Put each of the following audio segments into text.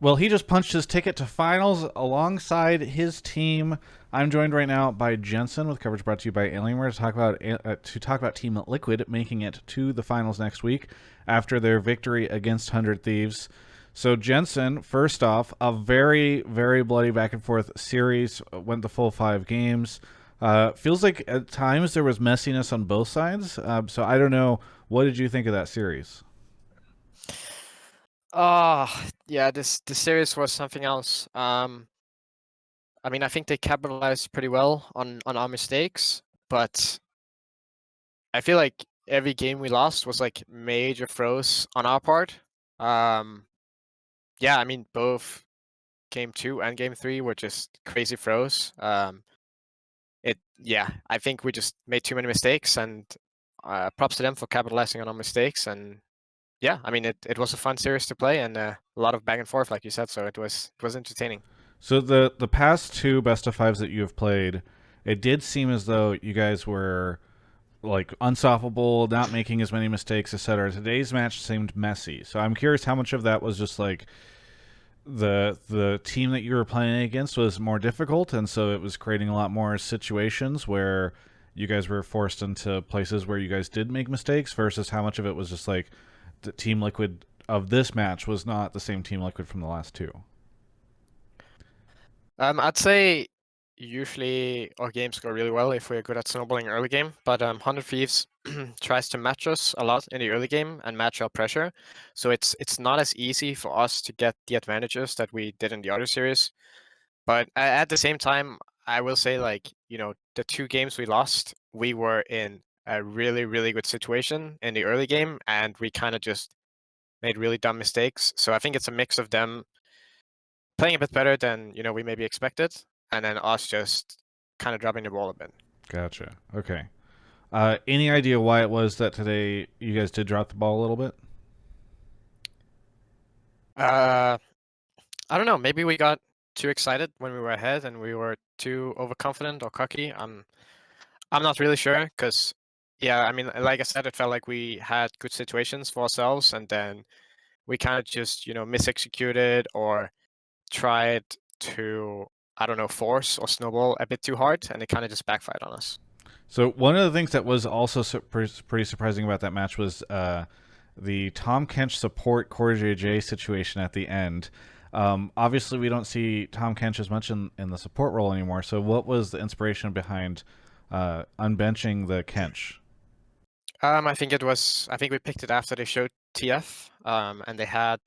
Well, he just punched his ticket to finals alongside his team. I'm joined right now by Jensen with coverage brought to you by Alienware to talk about Team Liquid making it to the finals next week after their victory against 100 Thieves. So Jensen, first off, a very very bloody back and forth series, went the full 5 games. Feels like at times there was messiness on both sides. So I don't know. What did you think of that series? Yeah, this series was something else. I mean, I think they capitalized pretty well on our mistakes, but I feel like every game we lost was like major throws on our part. Um, yeah, I mean, both game two and game three were just crazy throws. Yeah, I think we just made too many mistakes, and props to them for capitalizing on our mistakes. And yeah, I mean, it was a fun series to play and a lot of back and forth, like you said. So it was entertaining. So the past two best of fives that you have played, it did seem as though you guys were like unstoppable, not making as many mistakes, etc. Today's match seemed messy. So I'm curious how much of that was just like the team that you were playing against was more difficult, and so it was creating a lot more situations where you guys were forced into places where you guys did make mistakes, versus how much of it was just like the Team Liquid of this match was not the same Team Liquid from the last two. I'd say usually our games go really well if we're good at snowballing early game, but 100 Thieves tries to match us a lot in the early game and match our pressure. So it's not as easy for us to get the advantages that we did in the other series. But at the same time, I will say, like, the 2 games we lost, we were in a really, really good situation in the early game, and we kind of just made really dumb mistakes. So I think it's a mix of them playing a bit better than we maybe expected, and then us just kind of dropping the ball a bit. Gotcha. Okay. Any idea why it was that today you guys did drop the ball a little bit? Uh, I don't know. Maybe we got too excited when we were ahead, and we were too overconfident or cocky. I'm not really sure because, yeah, I mean, like I said, it felt like we had good situations for ourselves, and then we kind of just misexecuted or tried to, I don't know, force or snowball a bit too hard, and it kind of just backfired on us. So one of the things that was also pretty surprising about that match was the Tom Kench support Core JJ situation at the end. Obviously, we don't see Tom Kench as much in the support role anymore. So, what was the inspiration behind unbenching the Kench? I think we picked it after they showed TF, and they had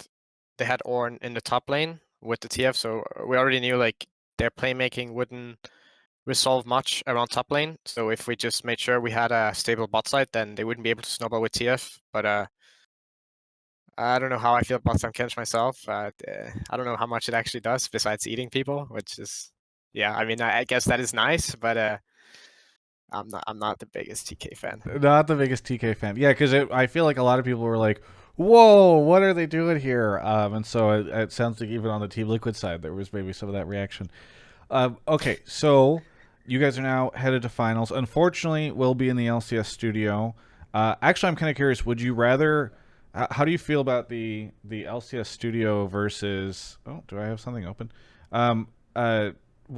Ornn in the top lane with the TF, so we already knew like their playmaking wouldn't resolve much around top lane. So if we just made sure we had a stable bot side, then they wouldn't be able to snowball with TF. But I don't know how I feel about some Kench myself. I don't know how much it actually does besides eating people, which is, yeah. I mean, I guess that is nice, but I'm not the biggest TK fan. Not the biggest TK fan. Yeah, because I feel like a lot of people were like, "Whoa, what are they doing here?" And so it sounds like even on the Team Liquid side, there was maybe some of that reaction. Okay, so you guys are now headed to finals. Unfortunately, we'll be in the LCS studio. Actually, I'm kind of curious. Would you rather? How do you feel about the LCS studio versus? Oh, do I have something open? Um, uh,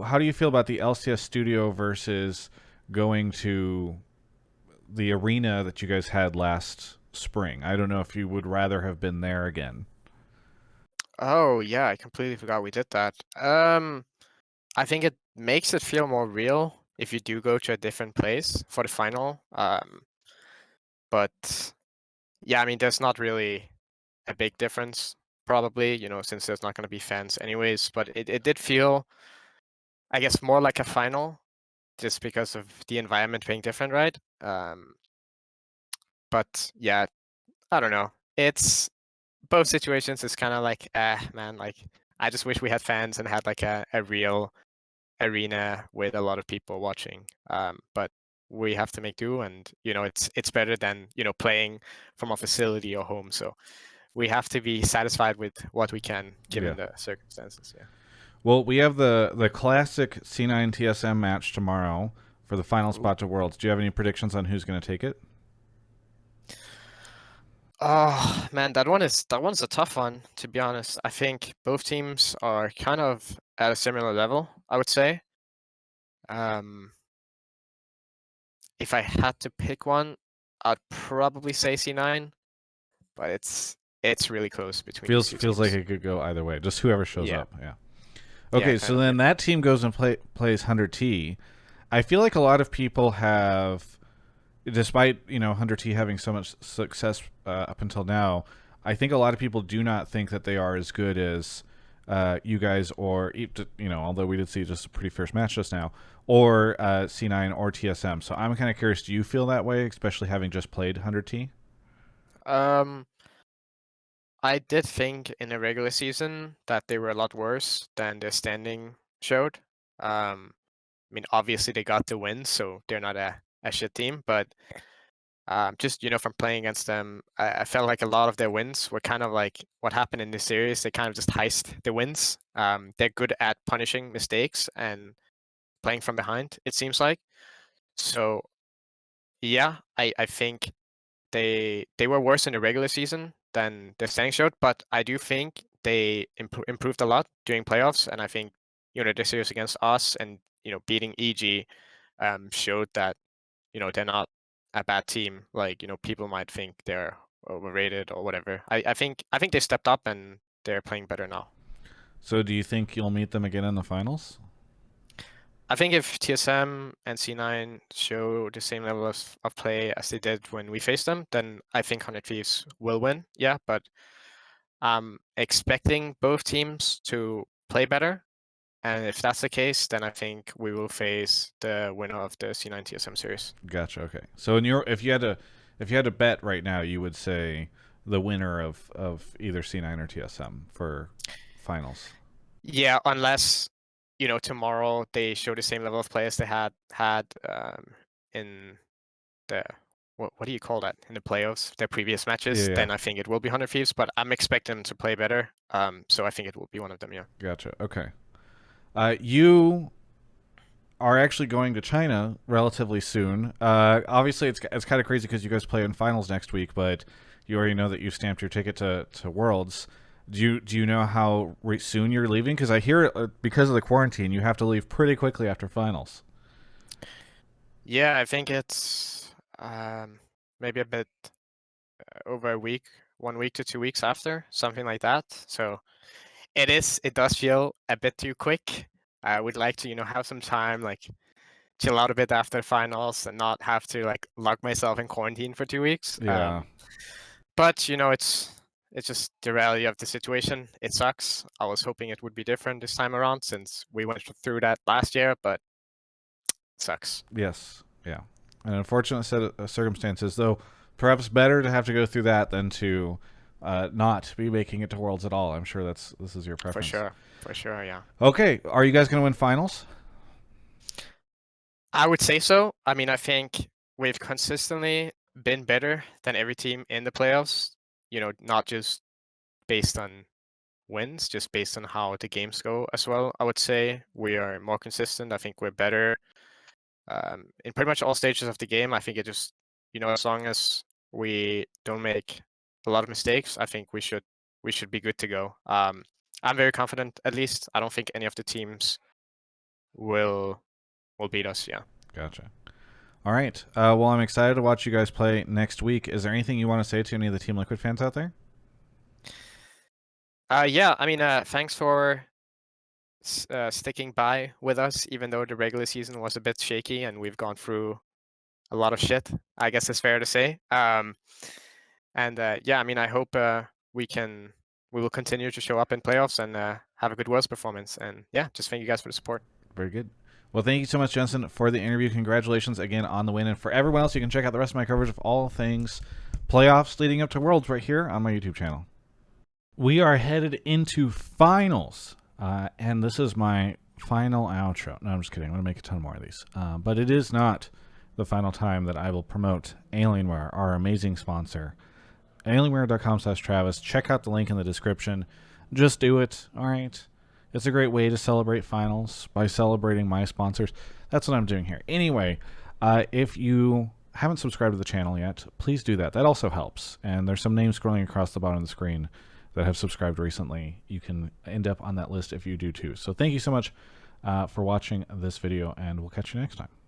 how do you feel about the LCS studio versus going to the arena that you guys had last spring? I don't know if you would rather have been there again. Oh yeah, I completely forgot we did that. I think it makes it feel more real if you do go to a different place for the final. But yeah, I mean, there's not really a big difference, probably, since there's not going to be fans anyways. But it did feel, I guess, more like a final just because of the environment being different, right? But yeah, I don't know. It's both situations is kind of like, man, like I just wish we had fans and had like a real arena with a lot of people watching. But we have to make do, and it's better than playing from a facility or home. So we have to be satisfied with what we can Yeah. given the circumstances. Yeah. Well, we have the classic C9 TSM match tomorrow for the final Ooh. spot to Worlds. Do you have any predictions on who's going to take it? Oh man, that one's a tough one, to be honest. I think both teams are kind of at a similar level, I would say. Um, if I had to pick one, I'd probably say C9, but it's really close between these two Feels like teams. it could go either way. Just whoever shows Yeah, up. Yeah. yeah, Okay, kind so of. Yeah. then that team goes and plays 100T. I feel like a lot of people have, despite 100T having so much success up until now, I think a lot of people do not think that they are as good as you guys, or although we did see just a pretty fierce match just now, or C9 or TSM. So I'm kind of curious. Do you feel that way, especially having just played 100T? Um, I did think in the regular season that they were a lot worse than their standing showed. I mean, obviously they got the win, so they're not a shit team, but just from playing against them, I felt like a lot of their wins were kind of like what happened in this series. They kind of just heist the wins. They're good at punishing mistakes and playing from behind, it seems like. So yeah, I think they were worse in the regular season than the standing showed, but I do think they improved a lot during playoffs, and I think the series against us and beating EG showed that they're not a bad team. Like people might think they're overrated or whatever. I think they stepped up and they're playing better now. So do you think you'll meet them again in the finals? I think if TSM and C9 show the same level of play as they did when we faced them, then I think 100 Thieves will win. Yeah, but I'm expecting both teams to play better. And if that's the case, then I think we will face the winner of the C9 TSM series. Gotcha. Okay. So if you had to bet right now, you would say the winner of either C9 or TSM for finals. Yeah, unless tomorrow they show the same level of play as they had in the what do you call that, in the playoffs, their previous Yeah. matches, Yeah. then I think it will be 100 Thieves, but I'm expecting them to play better. So I think it will be one of them, yeah. Gotcha. Okay. You are actually going to China relatively soon. Obviously, it's kind of crazy because you guys play in finals next week, but you already know that you stamped your ticket to Worlds. Do you know how soon you're leaving? Because I hear because of the quarantine, you have to leave pretty quickly after finals. Yeah, I think it's maybe a bit over a week, 1 week to 2 weeks after, something like that. So it does feel a bit too quick. I would like to have some time, like chill out a bit after the finals and not have to like lock myself in quarantine for 2 weeks. Yeah. But it's just the reality of the situation. It sucks. I was hoping it would be different this time around since we went through that last year, but it sucks Yes. Yeah. An unfortunate set of circumstances, though. Perhaps better to have to go through that than to not be making it to Worlds at all. I'm sure this is your for preference. sure. For sure, yeah. Okay. Are you guys going to win finals? I would say so. I mean, I think we've consistently been better than every team in the playoffs, not just based on wins, just based on how the games go as well. I would say we are more consistent. I think we're better in pretty much all stages of the game. I think it just, as long as we don't make a lot of mistakes, I think we should be good to go. I'm very confident. At least I don't think any of the teams will beat us. Yeah. Gotcha. All right. Well, I'm excited to watch you guys play next week. Is there anything you want to say to any of the Team Liquid fans out there? Yeah. I mean, thanks for sticking by with us, even though the regular season was a bit shaky and we've gone through a lot of shit, I guess it's fair to say. And yeah, I mean, I hope we will continue to show up in playoffs and have a good Worlds performance. And yeah, just thank you guys for the support. Very good. Well, thank you so much, Jensen, for the interview. Congratulations again on the win. And for everyone else, you can check out the rest of my coverage of all things playoffs leading up to Worlds right here on my YouTube channel. We are headed into finals, and this is my final outro. No, I'm just kidding. I'm going to make a ton more of these. But it is not the final time that I will promote Alienware, our amazing sponsor. Alienware.com/Travis. Check out the link in the description. Just do it, all right? It's a great way to celebrate finals by celebrating my sponsors. That's what I'm doing here. Anyway, if you haven't subscribed to the channel yet, please do that. That also helps. And there's some names scrolling across the bottom of the screen that have subscribed recently. You can end up on that list if you do too. So thank you so much for watching this video, and we'll catch you next time.